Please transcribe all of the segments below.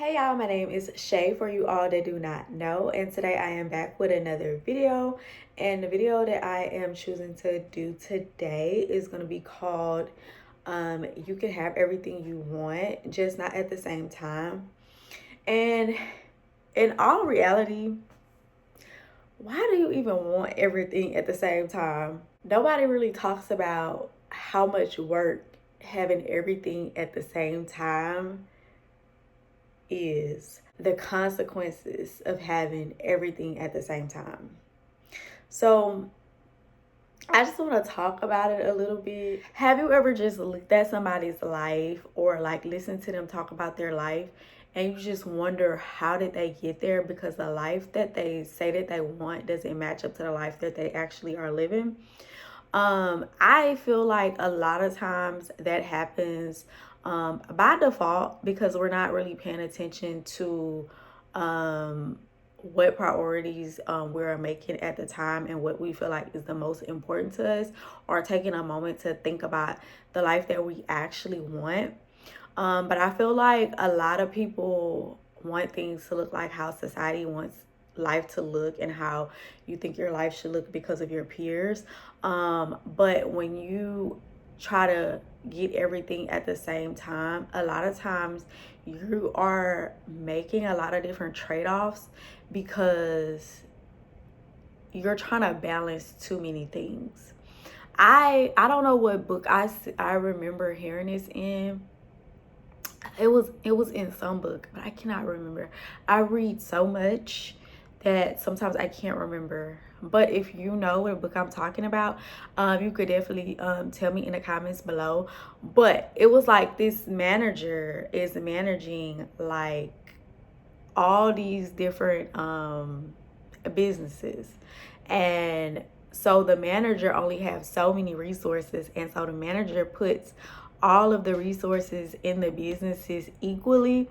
Hey y'all, my name is Shay for you all that do not know, and today I am back with another video. And the video that I am choosing to do today is going to be called You Can Have Everything You Want, Just Not at the Same Time. And in all reality, why do you even want everything at the same time? Nobody really talks about how much work having everything at the same time is, the consequences of having everything at the same time. So I just want to talk about it a little bit. Have you ever just looked at somebody's life or like listened to them talk about their life and you just wonder how did they get there, because the life that they say that they want doesn't match up to the life that they actually are living? I feel like a lot of times that happens by default because we're not really paying attention to what priorities we're making at the time and what we feel like is the most important to us, or taking a moment to think about the life that we actually want. But I feel like a lot of people want things to look like how society wants life to look and how you think your life should look because of your peers. But when you try to get everything at the same time, a lot of times you are making a lot of different trade-offs because you're trying to balance too many things. I don't know what book I remember hearing this in. It was in some book, but I cannot remember. I read so much that sometimes I can't remember. But if you know what book I'm talking about, you could definitely tell me in the comments below. But it was like this manager is managing like all these different businesses, and so the manager only has so many resources, and so the manager puts all of the resources in the businesses equally,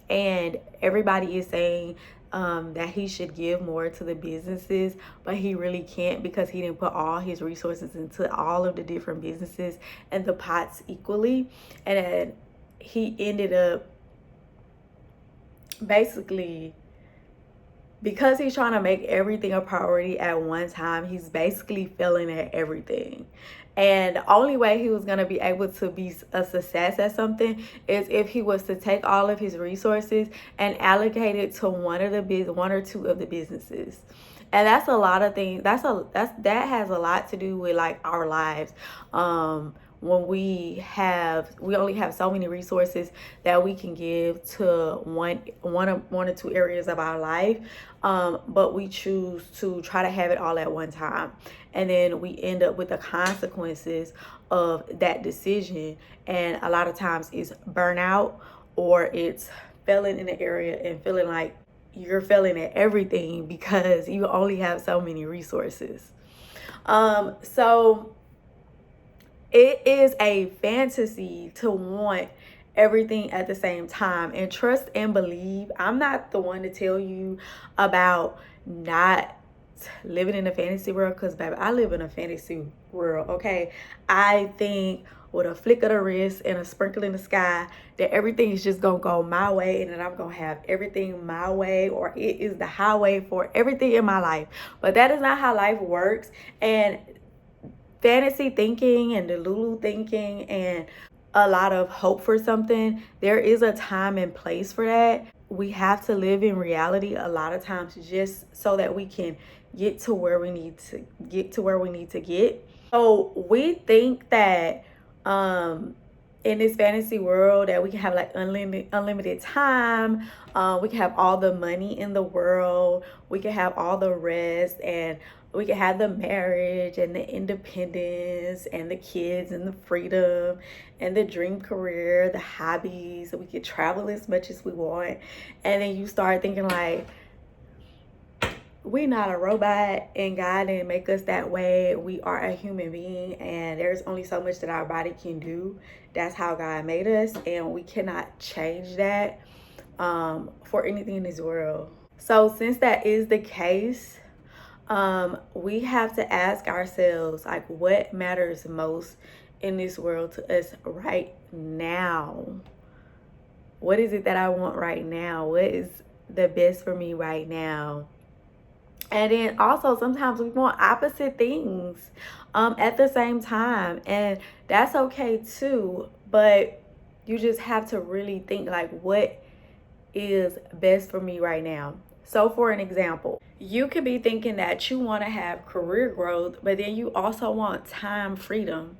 and everybody is saying that he should give more to the businesses, but he really can't because he didn't put all his resources into all of the different businesses and the pots equally. And then he ended up basically, because he's trying to make everything a priority at one time, he's basically failing at everything. And the only way he was going to be able to be a success at something is if he was to take all of his resources and allocate it to one or two of the businesses. And that's a lot of things. That has a lot to do with like our lives. When we only have so many resources that we can give to one or two areas of our life, but we choose to try to have it all at one time, and then we end up with the consequences of that decision. And a lot of times it's burnout, or it's failing in the area and feeling like you're failing at everything because you only have so many resources. So it is a fantasy to want everything at the same time. And trust and believe, I'm not the one to tell you about not living in a fantasy world, because baby, I live in a fantasy world. Okay, I think with a flick of the wrist and a sprinkle in the sky that everything is just gonna go my way, and that I'm gonna have everything my way, or it is the highway for everything in my life. But that is not how life works. And fantasy thinking and delulu thinking and a lot of hope for something, there is a time and place for that. We have to live in reality a lot of times just so that we can get to where we need to get. So we think that in this fantasy world that we can have like unlimited time, we can have all the money in the world, we can have all the rest, and we can have the marriage and the independence and the kids and the freedom and the dream career, the hobbies. We could travel as much as we want. And then you start thinking like, we're not a robot, and God didn't make us that way. We are a human being, and there's only so much that our body can do. That's how God made us, and we cannot change that for anything in this world. So since that is the case, we have to ask ourselves, like, what matters most in this world to us right now? What is it that I want right now? What is the best for me right now? And then also sometimes we want opposite things at the same time. And that's okay too. But you just have to really think like, what is best for me right now? So for an example, you could be thinking that you want to have career growth, but then you also want time freedom.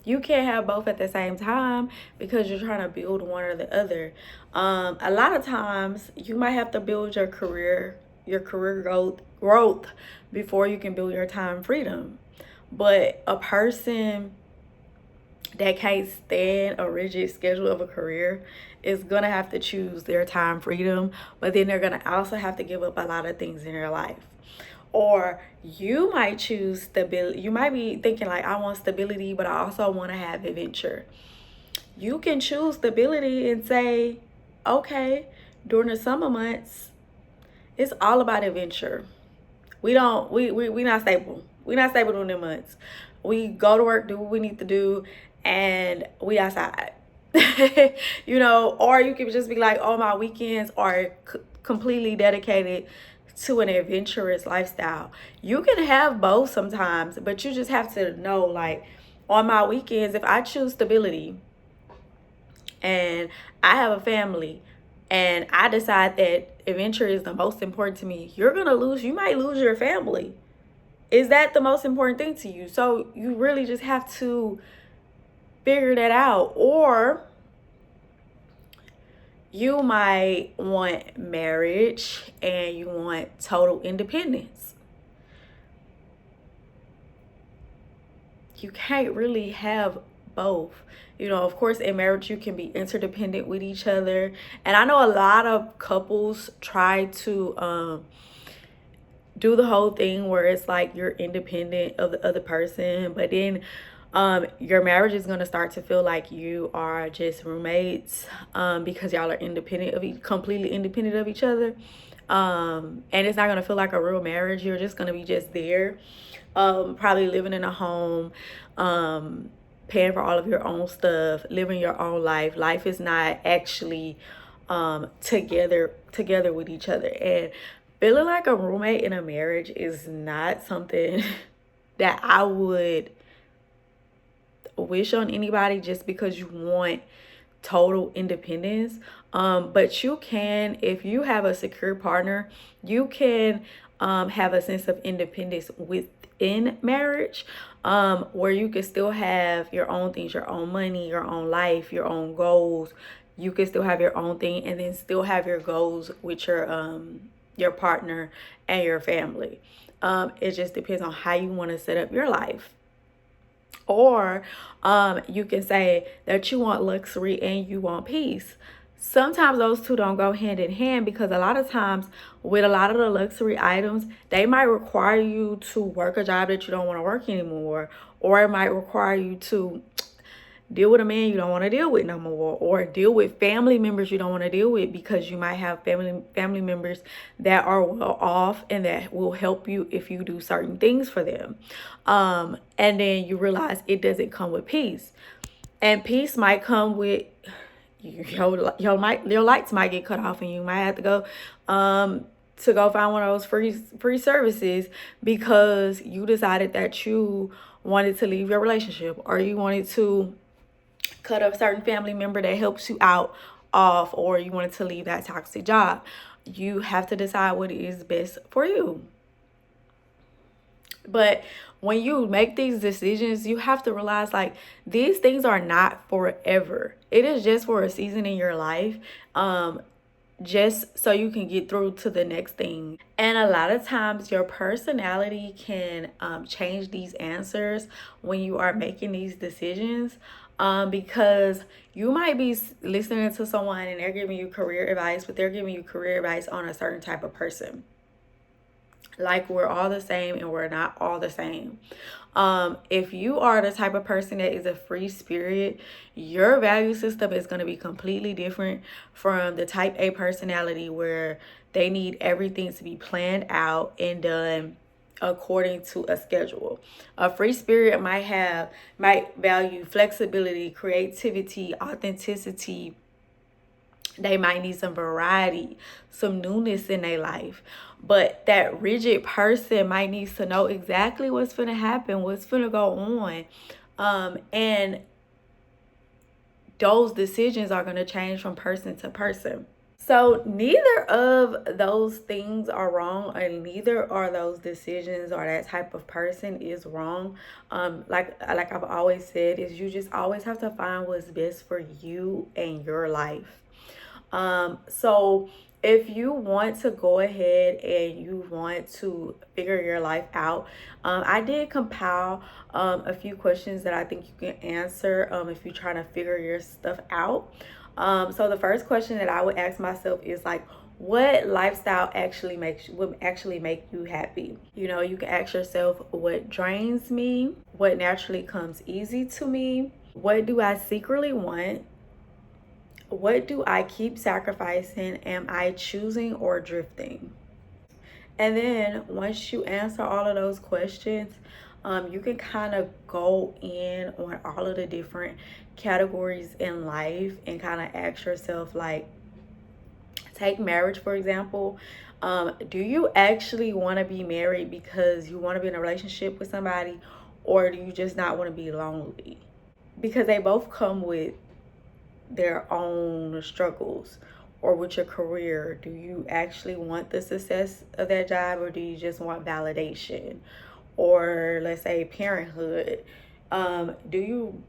You can't have both at the same time because you're trying to build one or the other. A lot of times you might have to build your career growth before you can build your time freedom. But a person that can't stand a rigid schedule of a career is gonna have to choose their time freedom, but then they're gonna also have to give up a lot of things in their life. Or you might choose stability. You might be thinking like, I want stability, but I also want to have adventure. You can choose stability and say, okay, during the summer months, it's all about adventure. We not stable. We not stable during the months. We go to work, do what we need to do, and we outside. Or you can just be like, oh, my weekends are completely dedicated to an adventurous lifestyle. You can have both sometimes, but you just have to know, like, on my weekends, if I choose stability and I have a family and I decide that adventure is the most important to me, you might lose your family. Is that the most important thing to you? So you really just have to figure that out. Or you might want marriage and you want total independence. You can't really have both. Of course, in marriage, you can be interdependent with each other. And I know a lot of couples try to do the whole thing where it's like you're independent of the other person, but then your marriage is going to start to feel like you are just roommates because y'all are completely independent of each other. And it's not going to feel like a real marriage. You're just going to be just there, probably living in a home, paying for all of your own stuff, living your own life. Life is not actually together with each other. And feeling like a roommate in a marriage is not something that I would wish on anybody, just because you want total independence. But you can, if you have a secure partner, you can have a sense of independence within marriage, where you can still have your own things, your own money, your own life, your own goals. You can still have your own thing and then still have your goals with your partner and your family. It just depends on how you want to set up your life. Or you can say that you want luxury and you want peace. Sometimes those two don't go hand in hand, because a lot of times with a lot of the luxury items, they might require you to work a job that you don't want to work anymore, or it might require you to deal with a man you don't want to deal with no more, or deal with family members you don't want to deal with, because you might have family members that are well off and that will help you if you do certain things for them. And then you realize it doesn't come with peace. And peace might come with your lights might get cut off and you might have to go find one of those free services because you decided that you wanted to leave your relationship, or you wanted to cut a certain family member that helps you out off, or you wanted to leave that toxic job. You have to decide what is best for you. But when you make these decisions, you have to realize, like, these things are not forever. It is just for a season in your life, just so you can get through to the next thing. And a lot of times your personality can change these answers when you are making these decisions, because you might be listening to someone and they're giving you career advice, but they're giving you career advice on a certain type of person. Like, we're all the same and we're not all the same. If you are the type of person that is a free spirit, your value system is going to be completely different from the type A personality where they need everything to be planned out and done according to a schedule. A free spirit might value flexibility, creativity, authenticity, They might need some variety, some newness in their life. But that rigid person might need to know exactly what's going to happen, what's going to go on. And those decisions are going to change from person to person. So neither of those things are wrong, and neither are those decisions or that type of person is wrong. Like I've always said, is you just always have to find what's best for you and your life. So if you want to go ahead and you want to figure your life out, I did compile a few questions that I think you can answer if you're trying to figure your stuff out. So the first question that I would ask myself is like, what lifestyle would actually make you happy? You know, you can ask yourself, what drains me? What naturally comes easy to me? What do I secretly want? What do I keep sacrificing? Am I choosing or drifting? And then once you answer all of those questions, you can kind of go in on all of the different categories in life and kind of ask yourself, like, take marriage, for example. Do you actually want to be married because you want to be in a relationship with somebody, or do you just not want to be lonely? Because they both come with their own struggles. Or with your career, do you actually want the success of that job, or do you just want validation? Or let's say parenthood, do you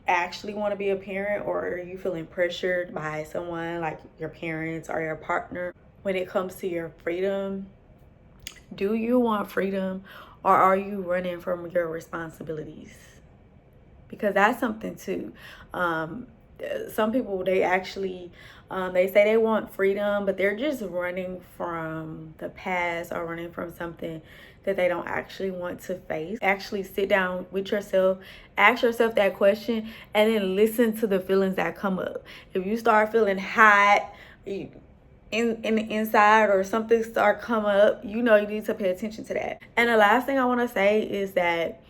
actually want to be a parent, or are you feeling pressured by someone like your parents or your partner? When it comes to your freedom, do you want freedom, or are you running from your responsibilities? Because that's something too. Some people, they actually they say they want freedom, but they're just running from the past or running from something that they don't actually want to face. Actually sit down with yourself, ask yourself that question, and then listen to the feelings that come up. If you start feeling hot in the inside, or something start come up, you know you need to pay attention to that. And the last thing I want to say is that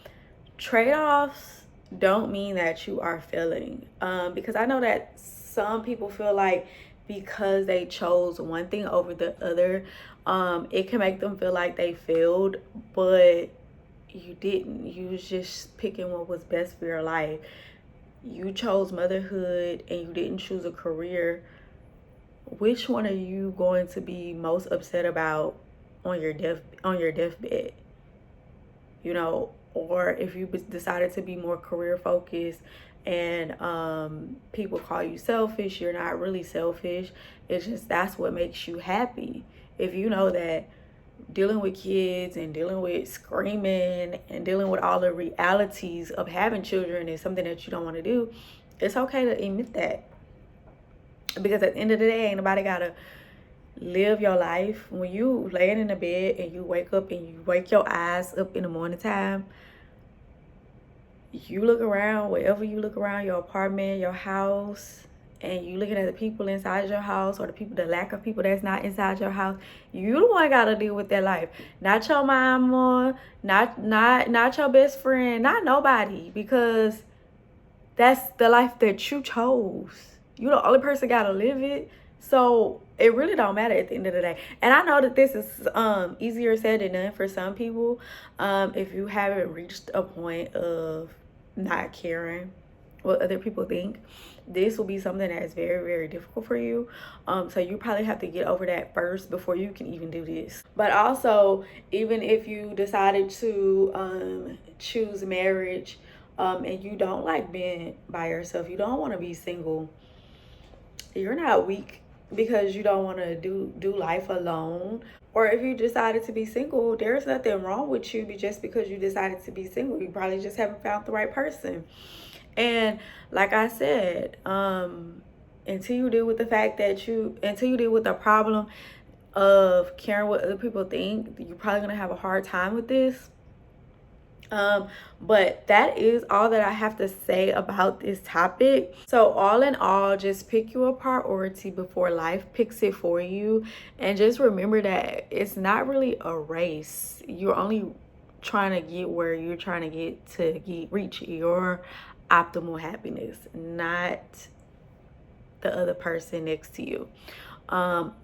trade-offs don't mean that you are failing, because I know that some people feel like because they chose one thing over the other, it can make them feel like they failed, but you didn't. You was just picking what was best for your life. You chose motherhood and you didn't choose a career. Which one are you going to be most upset about on your deathbed? You know, or if you decided to be more career focused and people call you selfish, you're not really selfish. It's just that's what makes you happy. If you know that dealing with kids and dealing with screaming and dealing with all the realities of having children is something that you don't want to do, it's okay to admit that. Because at the end of the day, ain't nobody gotta live your life. When you laying in the bed and you wake up and you wake your eyes up in the morning time, you look around, wherever you look around, your apartment, your house, and you looking at the people inside your house, or the lack of people that's not inside your house, you the one gotta deal with that life. Not your mama, not your best friend, not nobody, because that's the life that you chose. You the only person gotta live it. So it really don't matter at the end of the day. And I know that this is easier said than done for some people. If you haven't reached a point of not caring what other people think, this will be something that is very, very difficult for you. So you probably have to get over that first before you can even do this. But also, even if you decided to choose marriage, and you don't like being by yourself, you don't want to be single, you're not weak because you don't want to do life alone. Or if you decided to be single, there's nothing wrong with you just because you decided to be single. You probably just haven't found the right person. And like I said, until you deal with the problem of caring what other people think, you're probably gonna have a hard time with this. But that is all that I have to say about this topic. So all in all, just pick you a priority before life picks it for you, and just remember that it's not really a race. You're only trying to get where you're trying to get to reach your optimal happiness, not the other person next to you.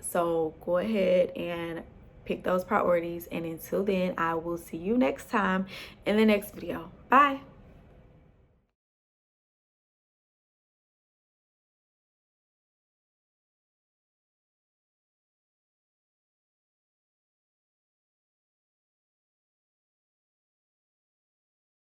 So go ahead and pick those priorities, and until then, I will see you next time in the next video. Bye.